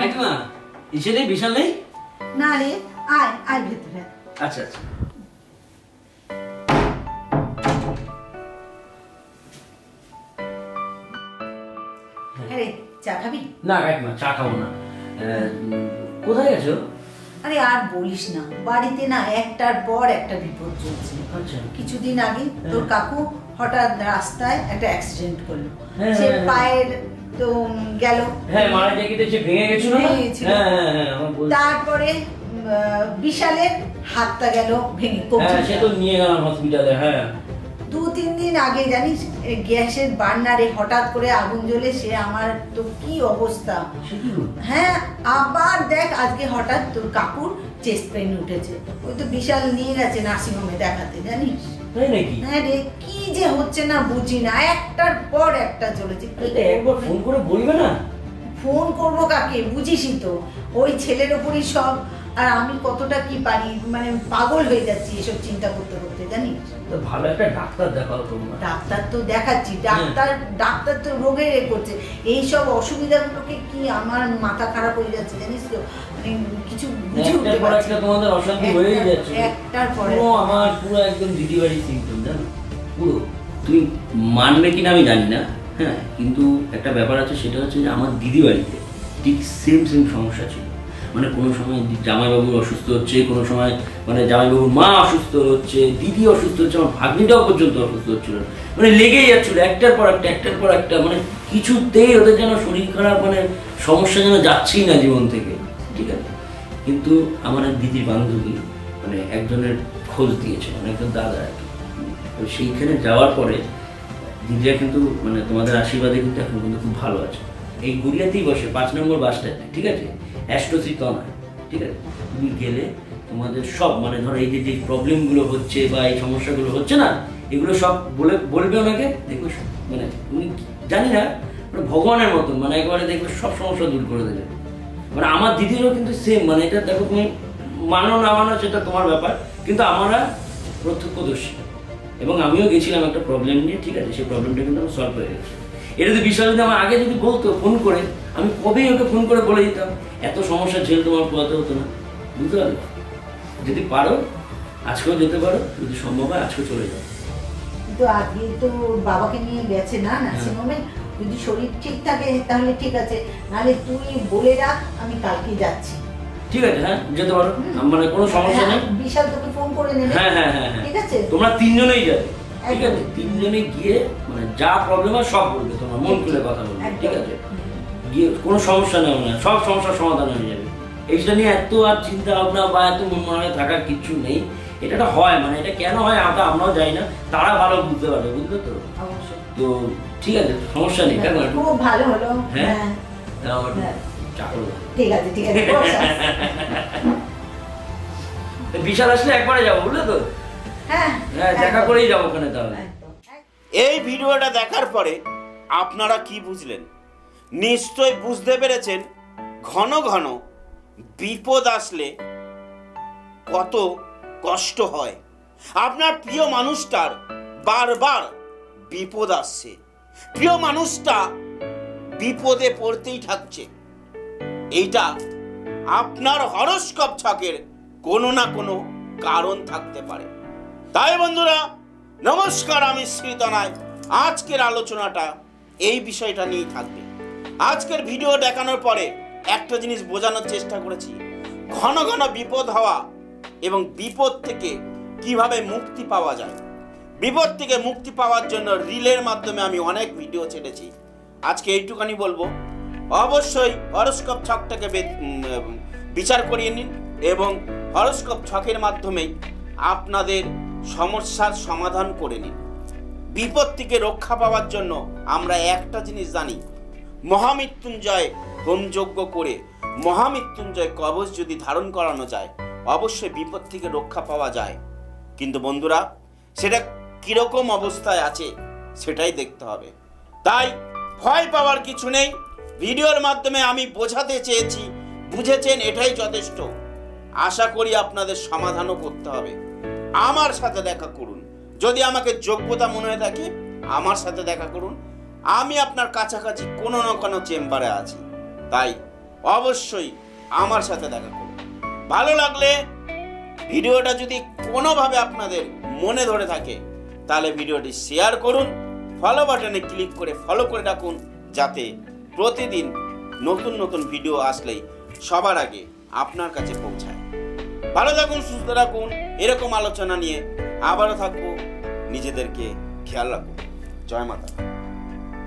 কাকিমা ইসে নেই, বিশাল নেই? না রে, আয় আয় ভেতরে। আচ্ছা আচ্ছা। আরে চা খাবি? না কাকিমা চা খাবো না। কোথায় গেছো? আরে আর বলিস না, বাড়িতে না একটার পর একটা বিপদ চলছে। আচ্ছা। কিছুদিন আগে তোর কাকু হঠাৎ রাস্তায় একটা অ্যাক্সিডেন্ট করলো। হ্যাঁ, সে হ্যাঁ, পায়ের তো গেল। হ্যাঁ, মারা জায়গাতে সে ভেঙে গেছিল না? হ্যাঁ হ্যাঁ হ্যাঁ, আমার বলছি। তারপরে বিশালের হাতটা গেল ভেঙে। হ্যাঁ, সে তো নিয়ে গেলাম হসপিটালে। হ্যাঁ, 2-3 দিন আগে জানিস গ্যাসের বার্নারে হঠাৎ করে আগুন জ্বলে সে আমার তো কি অবস্থা। হ্যাঁ, আবার দেখ আজকে হঠাৎ তোর কাকুর চেস্ট পেইন উঠেছে। ওই তো বিশাল নিয়ে গেছে নার্সিংহোমে দেখাতে, জানিস? তাই নাকি? হ্যাঁ রে, কি যে হচ্ছে না বুঝি না, একটার পর একটা চলেছে। একবার ফোন করে বলবে না? ফোন করবো কাকে, বুঝিসই তো ওই ছেলের ওপরই সব। আর আমি কতটা কি পারি, মানে পাগল হয়ে যাচ্ছি এসব চিন্তা করতে করতে, জানিস? তো ভালো একটা ডাক্তার দেখাও তোমরা। ডাক্তার তো দেখাচ্ছি, ডাক্তার তো রোগের করছে। এইসব অসুবিধাগুলোকে কি আমার মাথা খারাপ হয়ে যাচ্ছে, জানিস তো? মানে কিছু বুঝে উঠতে পারছি না। তোমাদের অশান্তি হয়েই যাচ্ছে একটার পরে আমার পুরো একদম দিদিবাড়ি সিম্পটম, জানো? পুরো তুমি মানবে কিনা আমি জানি না, হ্যাঁ, কিন্তু একটা ব্যাপার আছে, সেটা হচ্ছে যে আমার দিদিবাড়িতে ঠিক সেম সমস্যা ছিল। মানে কোনো সময় জামাইবাবুর অসুস্থ হচ্ছে, কোনো সময় মানে জামাইবাবুর মা অসুস্থ হচ্ছে, দিদি অসুস্থ হচ্ছে, আমার ভাগ্নিটাও পর্যন্ত অসুস্থ হচ্ছিল। মানে লেগেই যাচ্ছিল একটার পর একটা, মানে কিছুতেই ওদের যেন শরীর খারাপ, মানে সমস্যা যেন যাচ্ছেই না জীবন থেকে, ঠিক আছে? কিন্তু আমার এক দিদির বান্ধবী মানে একজনের খোঁজ দিয়েছে, মানে একজন দাদা আর কি। সেইখানে যাওয়ার পরে দিদিরা কিন্তু মানে তোমাদের আশীর্বাদে কিন্তু এখন কিন্তু খুব ভালো আছে। এই গড়িয়াতেই বসে 5 নম্বর বাস স্ট্যান্ডে, ঠিক আছে? অ্যাস্ট্রোসি তনয়, ঠিক আছে? তুমি গেলে তোমাদের সব মানে ধরো এই যে প্রবলেমগুলো হচ্ছে বা এই সমস্যাগুলো হচ্ছে না, এগুলো সব বলবে ওনাকে, দেখবে মানে উনি জানি না মানে ভগবানের মতন, মানে একেবারে দেখবে সব সমস্যা দূর করে দেবে। মানে আমার দিদিরও কিন্তু সেম, মানে এটা দেখো তুমি মানো না মানো সেটা তোমার ব্যাপার, কিন্তু আমরা প্রত্যক্ষদর্শী। এবং আমিও গেছিলাম একটা প্রবলেম নিয়ে, ঠিক আছে? সেই প্রবলেমটা কিন্তু আমার সলভ হয়ে গেছে। এটা যদি বিষয় যদি আমার আগে যদি বলতো ফোন করে, আমি কবেই ওকে ফোন করে বলে দিতাম, এত সমস্যা ঝেল তোমার পোয়াতে হতো না, বুঝতে পারলে? যদি পারো আজকেও যেতে পারো, যদি সম্ভব হয় আজকে চলে যাও। কিন্তু আজকে তো বাবাকে নিয়ে গেছে না নার্সিংহোমে, যদি শরীর ঠিক থাকে তাহলে ঠিক আছে, নাহলে তুই বলে রাখ আমি কালকে যাচ্ছি। ঠিক আছে, হ্যাঁ যেতে পারো, মানে কোনো সমস্যা নেই। বিশাল তোকে ফোন করে নেবে। হ্যাঁ হ্যাঁ হ্যাঁ, ঠিক আছে? তোমরা 3 জনেই যাবে, ঠিক আছে? 3 জনে গিয়ে মানে যা প্রবলেম হয় সব বলবে, তোমরা মন খুলে কথা বলবে, ঠিক আছে? গিয়ে কোনো সমস্যা নেই, না সব সমস্যার সমাধান হয়ে যাবে। এইটা নিয়ে এত আর চিন্তা ভাবনা বা এত মন মনে থাকার কিছু নেই। এটা হয়, মানে এটা কেন হয় আমরাও জানি না, তারা ভালো বুঝতে পারবে, বুঝলে তো? তো ঠিক আছে, সমস্যা নেই। কেন খুব ভালো হলো। হ্যাঁ, ঠিক আছে ঠিক আছে। বিশাল আসলে একবারে যাবো, বুঝলে তো? হ্যাঁ, দেখা করেই যাবো ওখানে তাহলে। এই ভিডিওটা দেখার পরে আপনারা কি বুঝলেন? নিশ্চয় বুঝতে পেরেছেন ঘন ঘন বিপদ আসলে কত কষ্ট হয়। আপনার প্রিয় মানুষটার বারবার বিপদ আসছে, প্রিয় মানুষটা বিপদে পড়তেই থাকছে। এইটা আপনার হরোস্কোপ ছকের কোনো না কোনো কারণ থাকতে পারে। তাই বন্ধুরা নমস্কার, আমি শ্রী তনয়। আজকের আলোচনাটা এই বিষয়টা নিয়েই থাকবে। আজকের ভিডিও দেখানোর পরে একটা জিনিস বোঝানোর চেষ্টা করেছি, ঘন ঘন বিপদ হওয়া এবং বিপদ থেকে কিভাবে মুক্তি পাওয়া যায়। বিপদ থেকে মুক্তি পাওয়ার জন্য রিলের মাধ্যমে আমি অনেক ভিডিও ছেড়েছি। আজকে এইটুখানি বলবো, অবশ্যই হরোস্কোপ ছকটাকে বিচার করিয়ে নিন এবং হরোস্কোপ ছকের মাধ্যমেই আপনাদের সমস্যার সমাধান করে নিন। বিপদ থেকে রক্ষা পাওয়ার জন্য আমরা একটা জিনিস জানি, মহামৃত্যুঞ্জয় হোমযজ্ঞ করে মহামৃত্যুঞ্জয় কবচ যদি ধারণ করানো যায়, অবশ্যই বিপদ থেকে রক্ষা পাওয়া যায়। কিন্তু বন্ধুরা সেটা কিরকম অবস্থায় আছে সেটাই দেখতে হবে। তাই ভয় পাওয়ার কিছু নেই। ভিডিওর মাধ্যমে আমি বোঝাতে চেয়েছি, বুঝেছেন, এটাই যথেষ্ট। আশা করি আপনাদের সমাধানও করতে হবে। আমার সাথে দেখা করুন, যদি আমাকে যোগ্যতা মনে হয়ে থাকে আমার সাথে দেখা করুন। আমি আপনার কাছাকাছি কোনো না কোনো চেম্বারে আছি। তাই অবশ্যই আমার সাথে দেখা করুন। ভালো লাগলে ভিডিওটা যদি কোনোভাবে আপনাদের মনে ধরে থাকে তাহলে ভিডিওটি শেয়ার করুন, ফলো বাটনে ক্লিক করে ফলো করে রাখুন, যাতে প্রতিদিন নতুন নতুন ভিডিও আসলেই সবার আগে আপনার কাছে পৌঁছায়। ভালো থাকুন, সুস্থ রাখুন। এরকম আলোচনা নিয়ে আবারও থাকবো। নিজেদেরকে খেয়াল রাখুন। জয় মাতা।